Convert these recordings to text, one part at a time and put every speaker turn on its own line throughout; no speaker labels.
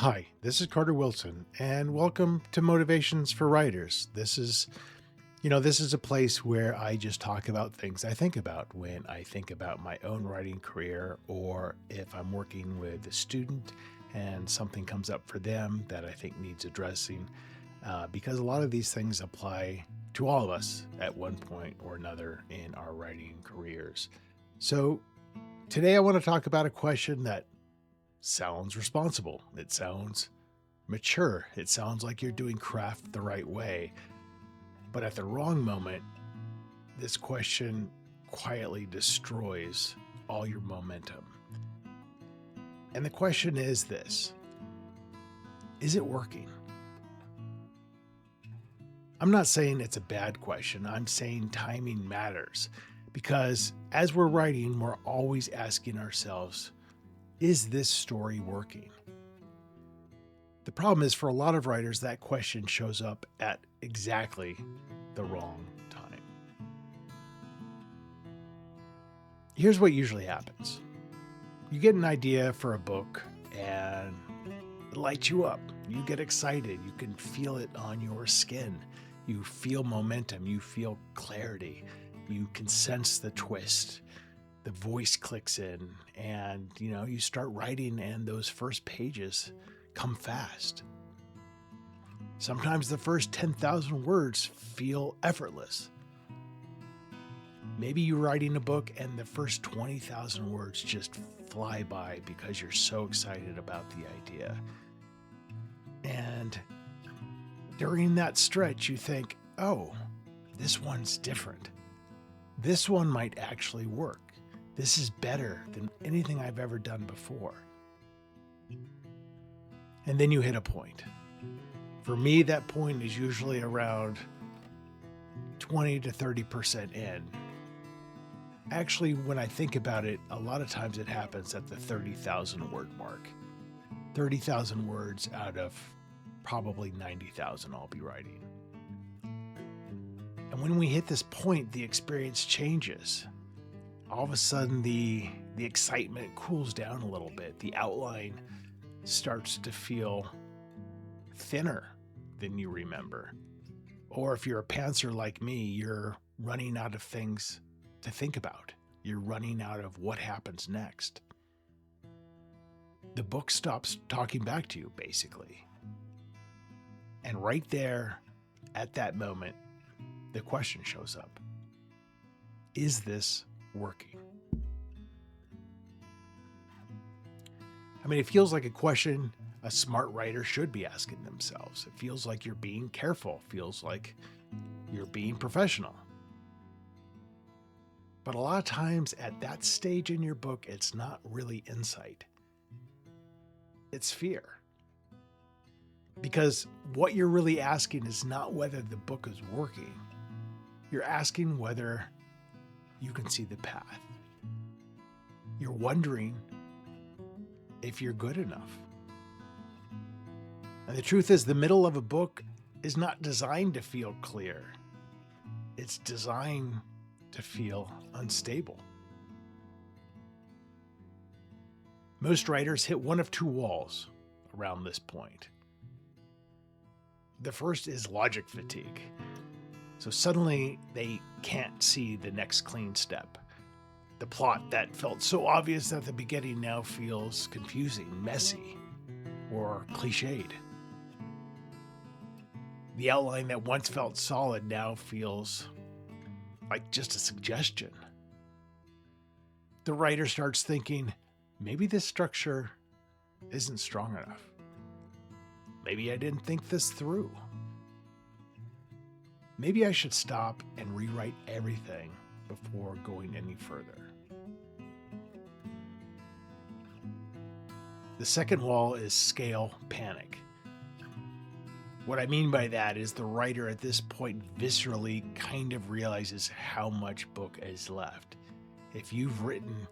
Hi, this is Carter Wilson, and welcome to Motivations for Writers. This is a place where I just talk about things I think about when I think about my own writing career, or if I'm working with a student and something comes up for them that I think needs addressing, because a lot of these things apply to all of us at one point or another in our writing careers. So today I want to talk about a question that sounds responsible. It sounds mature. It sounds like you're doing craft the right way. But at the wrong moment, this question quietly destroys all your momentum. And the question is this: is it working? I'm not saying it's a bad question. I'm saying timing matters, because as we're writing, we're always asking ourselves, is this story working? The problem is, for a lot of writers, that question shows up at exactly the wrong time. Here's what usually happens. You get an idea for a book and it lights you up. You get excited. You can feel it on your skin. You feel momentum. You feel clarity. You can sense the twist. The voice clicks in and, you start writing, and those first pages come fast. Sometimes the first 10,000 words feel effortless. Maybe you're writing a book and the first 20,000 words just fly by because you're so excited about the idea. And during that stretch, you think, oh, this one's different. This one might actually work. This is better than anything I've ever done before. And then you hit a point. For me, that point is usually around 20 to 30% in. Actually, when I think about it, a lot of times it happens at the 30,000 word mark. 30,000 words out of probably 90,000 I'll be writing. And when we hit this point, the experience changes. All of a sudden, the excitement cools down a little bit. The outline starts to feel thinner than you remember. Or if you're a pantser like me, you're running out of things to think about. You're running out of what happens next. The book stops talking back to you, basically. And right there, at that moment, the question shows up. Is this working? I mean, it feels like a question a smart writer should be asking themselves. It feels like you're being careful. It feels like you're being professional. But a lot of times at that stage in your book, it's not really insight. It's fear. Because what you're really asking is not whether the book is working. You're asking whether you can see the path. You're wondering if you're good enough. And the truth is, the middle of a book is not designed to feel clear. It's designed to feel unstable. Most writers hit one of two walls around this point. The first is logic fatigue. So suddenly they can't see the next clean step. The plot that felt so obvious at the beginning now feels confusing, messy, or cliched. The outline that once felt solid now feels like just a suggestion. The writer starts thinking, maybe this structure isn't strong enough. Maybe I didn't think this through. Maybe I should stop and rewrite everything before going any further. The second wall is scale panic. What I mean by that is the writer at this point viscerally kind of realizes how much book is left. If you've written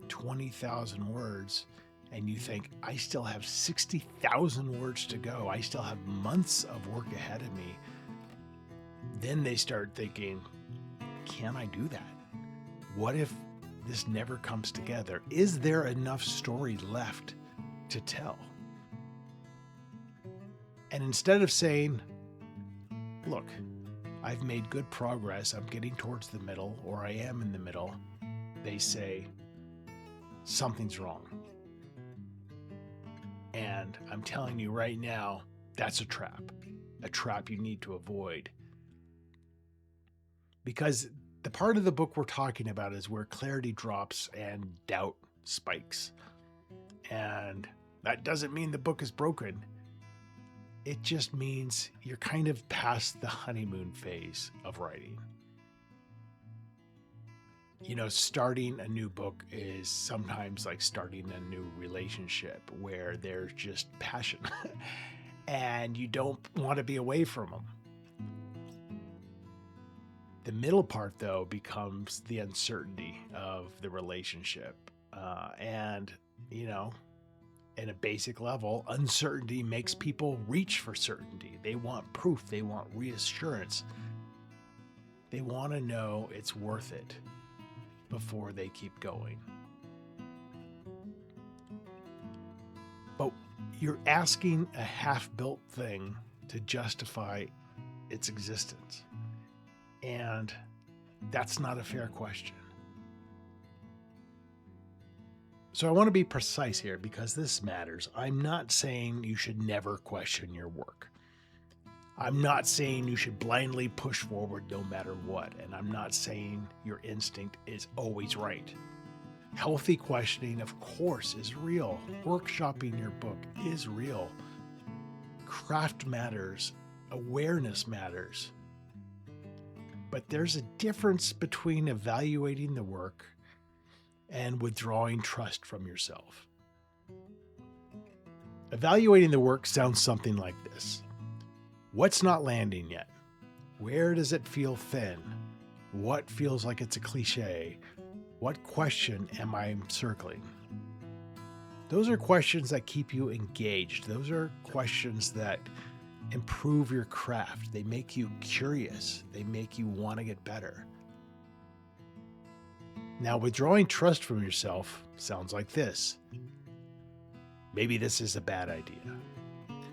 20,000 words and you think, I still have 60,000 words to go, I still have months of work ahead of me, then they start thinking, can I do that? What if this never comes together? Is there enough story left to tell? And instead of saying, look, I've made good progress, I'm getting towards the middle, or I am in the middle, they say, something's wrong. And I'm telling you right now, that's a trap you need to avoid. Because the part of the book we're talking about is where clarity drops and doubt spikes. And that doesn't mean the book is broken. It just means you're kind of past the honeymoon phase of writing. You know, starting a new book is sometimes like starting a new relationship where there's just passion and you don't want to be away from them. The middle part, though, becomes the uncertainty of the relationship. And, you know, at a basic level, uncertainty makes people reach for certainty. They want proof. They want reassurance. They want to know it's worth it before they keep going. But you're asking a half-built thing to justify its existence. And that's not a fair question. So I want to be precise here because this matters. I'm not saying you should never question your work. I'm not saying you should blindly push forward no matter what. And I'm not saying your instinct is always right. Healthy questioning, of course, is real. Workshopping your book is real. Craft matters. Awareness matters. But there's a difference between evaluating the work and withdrawing trust from yourself. Evaluating the work sounds something like this. What's not landing yet? Where does it feel thin? What feels like it's a cliche? What question am I circling? Those are questions that keep you engaged. Those are questions that improve your craft. They make you curious. They make you want to get better. Now, withdrawing trust from yourself sounds like this. Maybe this is a bad idea.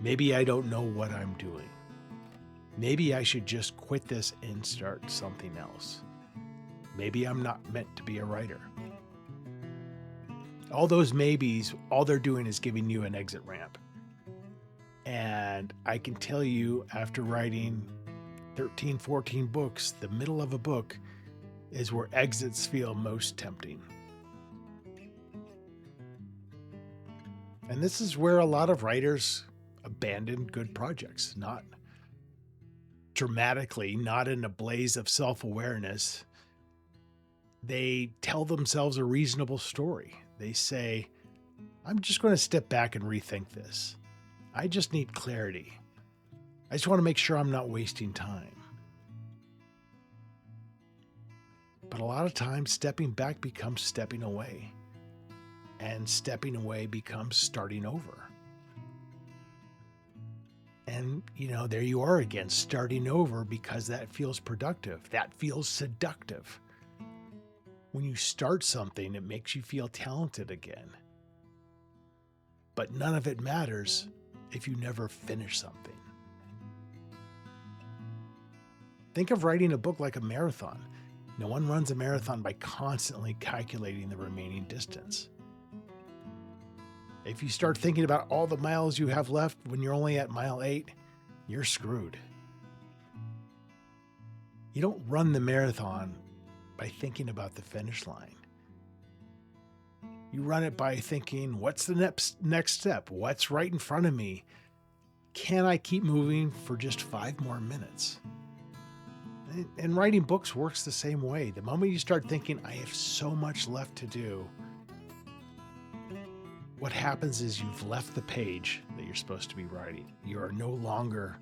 Maybe I don't know what I'm doing. Maybe I should just quit this and start something else. Maybe I'm not meant to be a writer. All those maybes, all they're doing is giving you an exit ramp. And I can tell you, after writing 13, 14 books, the middle of a book is where exits feel most tempting. And this is where a lot of writers abandon good projects, not dramatically, not in a blaze of self-awareness. They tell themselves a reasonable story. They say, I'm just going to step back and rethink this. I just need clarity. I just want to make sure I'm not wasting time. But a lot of times, stepping back becomes stepping away. And stepping away becomes starting over. And, there you are again, starting over because that feels productive. That feels seductive. When you start something, it makes you feel talented again. But none of it matters if you never finish something. Think of writing a book like a marathon. No one runs a marathon by constantly calculating the remaining distance. If you start thinking about all the miles you have left when you're only at mile 8, you're screwed. You don't run the marathon by thinking about the finish line. You run it by thinking, what's the next step? What's right in front of me? Can I keep moving for just 5 more minutes? And writing books works the same way. The moment you start thinking, I have so much left to do, what happens is you've left the page that you're supposed to be writing. You are no longer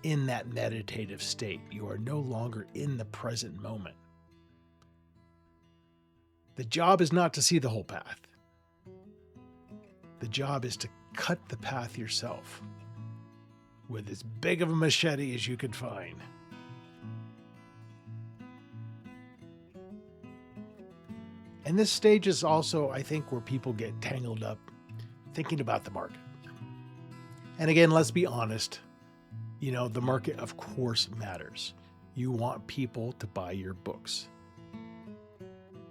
in that meditative state. You are no longer in the present moment. The job is not to see the whole path. The job is to cut the path yourself with as big of a machete as you could find. And this stage is also, I think, where people get tangled up thinking about the market. And again, let's be honest. The market, of course, matters. You want people to buy your books.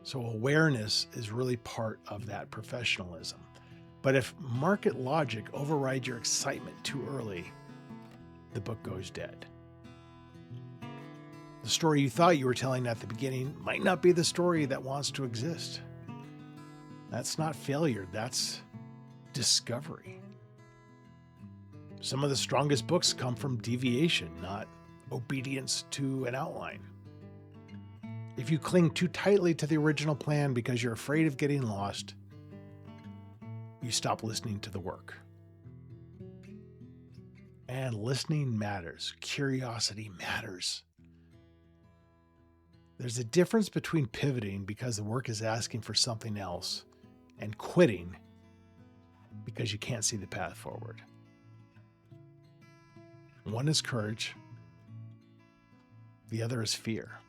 So awareness is really part of that professionalism. But if market logic overrides your excitement too early, the book goes dead. The story you thought you were telling at the beginning might not be the story that wants to exist. That's not failure, that's discovery. Some of the strongest books come from deviation, not obedience to an outline. If you cling too tightly to the original plan because you're afraid of getting lost, you stop listening to the work. And listening matters. Curiosity matters. There's a difference between pivoting because the work is asking for something else and quitting because you can't see the path forward. One is courage. The other is fear.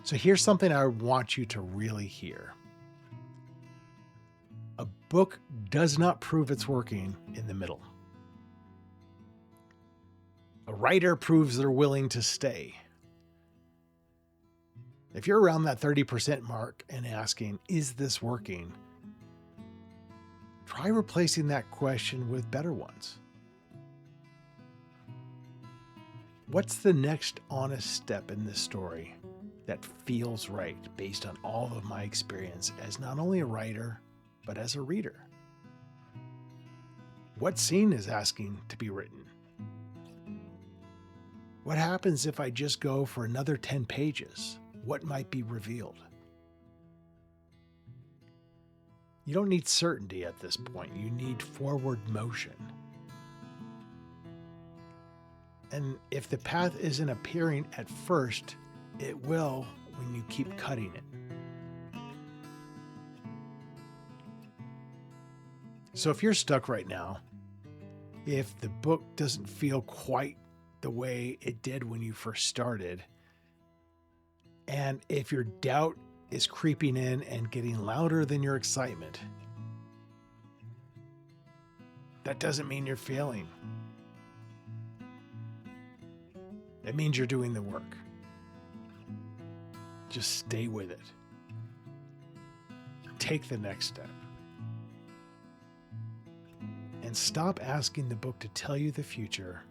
So here's something I want you to really hear. A book does not prove it's working in the middle. A writer proves they're willing to stay. If you're around that 30% mark and asking, is this working? Try replacing that question with better ones. What's the next honest step in this story that feels right based on all of my experience as not only a writer, but as a reader? What scene is asking to be written? What happens if I just go for another 10 pages? What might be revealed? You don't need certainty at this point. You need forward motion. And if the path isn't appearing at first, it will when you keep cutting it. So if you're stuck right now, if the book doesn't feel quite the way it did when you first started, and if your doubt is creeping in and getting louder than your excitement, that doesn't mean you're failing. It means you're doing the work. Just stay with it. Take the next step. And stop asking the book to tell you the future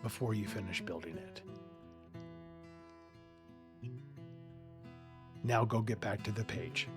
before you finish building it. Now go get back to the page.